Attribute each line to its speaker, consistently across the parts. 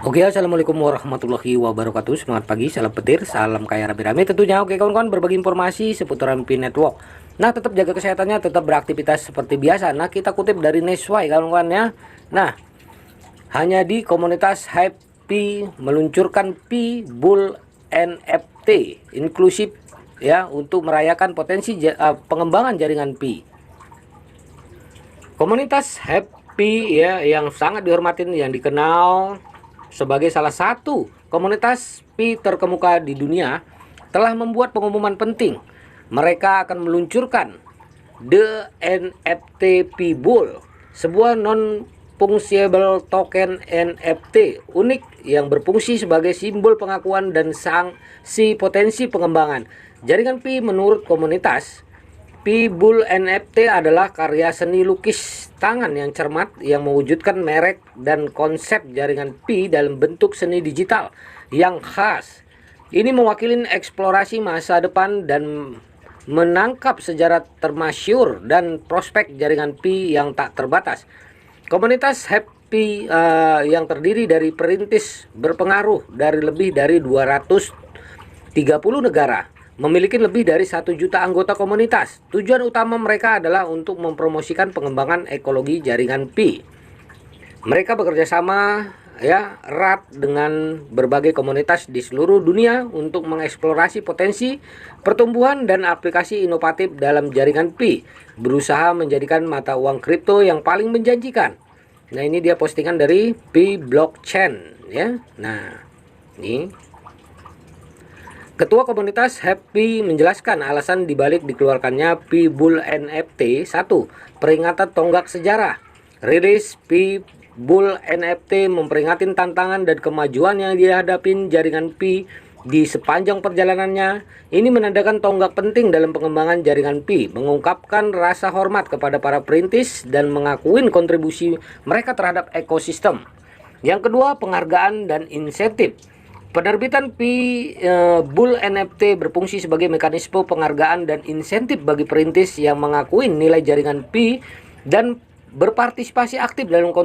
Speaker 1: Oke, assalamualaikum warahmatullahi wabarakatuh. Semangat pagi, salam petir, salam kaya rame-rame tentunya. Oke kawan-kawan, berbagi informasi seputar Pi Network. Nah, tetap jaga kesehatannya, tetap beraktivitas seperti biasa. Nah, kita kutip dari Nesway kawan-kawan ya. Nah, hanya di komunitas Happy meluncurkan Pi Bull NFT inklusif ya untuk merayakan potensi pengembangan jaringan Pi. Komunitas Happy ya yang sangat dihormatin, yang dikenal sebagai salah satu komunitas Pi terkemuka di dunia, telah membuat pengumuman penting. Mereka akan meluncurkan The NFT Pi Bull, sebuah non-fungible token NFT unik yang berfungsi sebagai simbol pengakuan dan sanksi potensi pengembangan jaringan Pi. Menurut komunitas, Pi Bull NFT adalah karya seni lukis tangan yang cermat yang mewujudkan merek dan konsep jaringan Pi dalam bentuk seni digital yang khas. Ini mewakili eksplorasi masa depan dan menangkap sejarah termasyur dan prospek jaringan Pi yang tak terbatas. Komunitas Happy yang terdiri dari perintis berpengaruh dari lebih dari 230 negara, memiliki lebih dari 1 juta anggota komunitas. Tujuan utama mereka adalah untuk mempromosikan pengembangan ekologi jaringan Pi. Mereka bekerja sama ya erat dengan berbagai komunitas di seluruh dunia untuk mengeksplorasi potensi pertumbuhan dan aplikasi inovatif dalam jaringan Pi, berusaha menjadikan mata uang kripto yang paling menjanjikan. Nah, ini dia postingan dari Pi Blockchain ya. Nah, ini Ketua komunitas Happy menjelaskan alasan dibalik dikeluarkannya Pi Bull NFT. 1. Peringatan tonggak sejarah. Rilis Pi Bull NFT memperingati tantangan dan kemajuan yang dihadapi jaringan Pi di sepanjang perjalanannya. Ini menandakan tonggak penting dalam pengembangan jaringan Pi, mengungkapkan rasa hormat kepada para perintis dan mengakui kontribusi mereka terhadap ekosistem. Yang kedua, penghargaan dan insentif. Penerbitan Pi Bull NFT berfungsi sebagai mekanisme penghargaan dan insentif bagi perintis yang mengakui nilai jaringan Pi dan berpartisipasi aktif dalam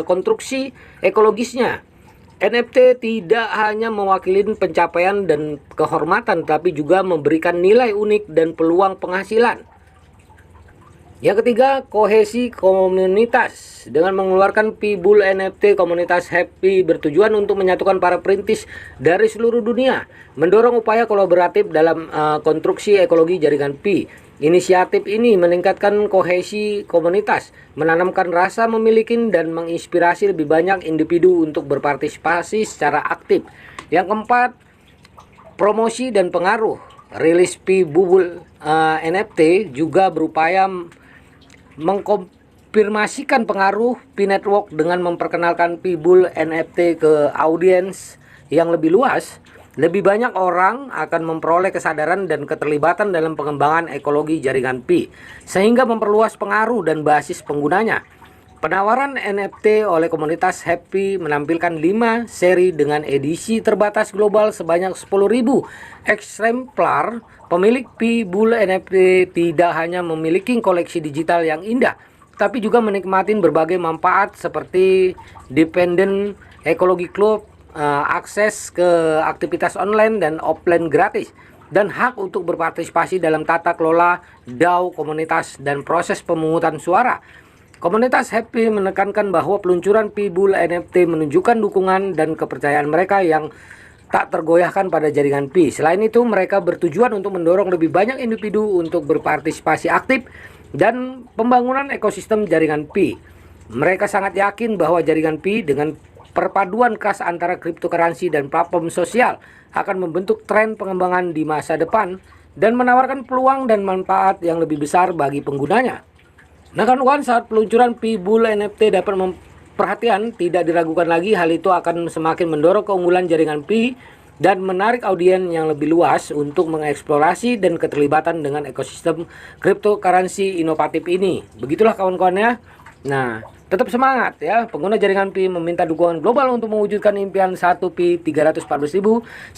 Speaker 1: konstruksi ekologisnya. NFT tidak hanya mewakili pencapaian dan kehormatan, tapi juga memberikan nilai unik dan peluang penghasilan. Yang ketiga, kohesi komunitas. Dengan mengeluarkan Pi Bull NFT, komunitas Happy bertujuan untuk menyatukan para perintis dari seluruh dunia, mendorong upaya kolaboratif dalam konstruksi ekologi jaringan Pi. Inisiatif ini meningkatkan kohesi komunitas, menanamkan rasa memiliki dan menginspirasi lebih banyak individu untuk berpartisipasi secara aktif. Yang keempat, promosi dan pengaruh. Rilis Pi Bull NFT juga berupaya mengkonfirmasikan pengaruh Pi Network dengan memperkenalkan Pi Bull NFT ke audiens yang lebih luas. Lebih banyak orang akan memperoleh kesadaran dan keterlibatan dalam pengembangan ekologi jaringan Pi, sehingga memperluas pengaruh dan basis penggunanya. Penawaran NFT oleh komunitas Happy menampilkan 5 seri dengan edisi terbatas global sebanyak 10.000 eksemplar. Pemilik Pi Bull NFT tidak hanya memiliki koleksi digital yang indah, tapi juga menikmati berbagai manfaat seperti Dependent Ecology Club, akses ke aktivitas online dan offline gratis, dan hak untuk berpartisipasi dalam tata kelola DAO komunitas dan proses pemungutan suara. Komunitas Happy menekankan bahwa peluncuran Pi Bull NFT menunjukkan dukungan dan kepercayaan mereka yang tak tergoyahkan pada jaringan Pi. Selain itu, mereka bertujuan untuk mendorong lebih banyak individu untuk berpartisipasi aktif dan pembangunan ekosistem jaringan Pi. Mereka sangat yakin bahwa jaringan Pi dengan perpaduan khas antara cryptocurrency dan platform sosial akan membentuk tren pengembangan di masa depan dan menawarkan peluang dan manfaat yang lebih besar bagi penggunanya. Nah kawan-kawan, saat peluncuran Pi Bull NFT dapat perhatian, tidak diragukan lagi hal itu akan semakin mendorong keunggulan jaringan Pi dan menarik audiens yang lebih luas untuk mengeksplorasi dan keterlibatan dengan ekosistem cryptocurrency inovatif ini. Begitulah kawan-kawan ya. Nah, tetap semangat ya. Pengguna jaringan Pi meminta dukungan global untuk mewujudkan impian 1 Pi 314.159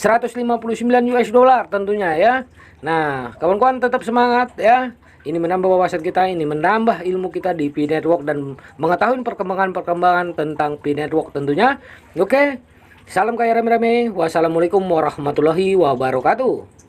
Speaker 1: US dollar tentunya ya. Nah, kawan-kawan tetap semangat ya. Ini menambah wawasan kita, ini menambah ilmu kita di Pi Network dan mengetahui perkembangan-perkembangan tentang Pi Network tentunya. Oke, salam kaya rame-rame. Wassalamualaikum warahmatullahi wabarakatuh.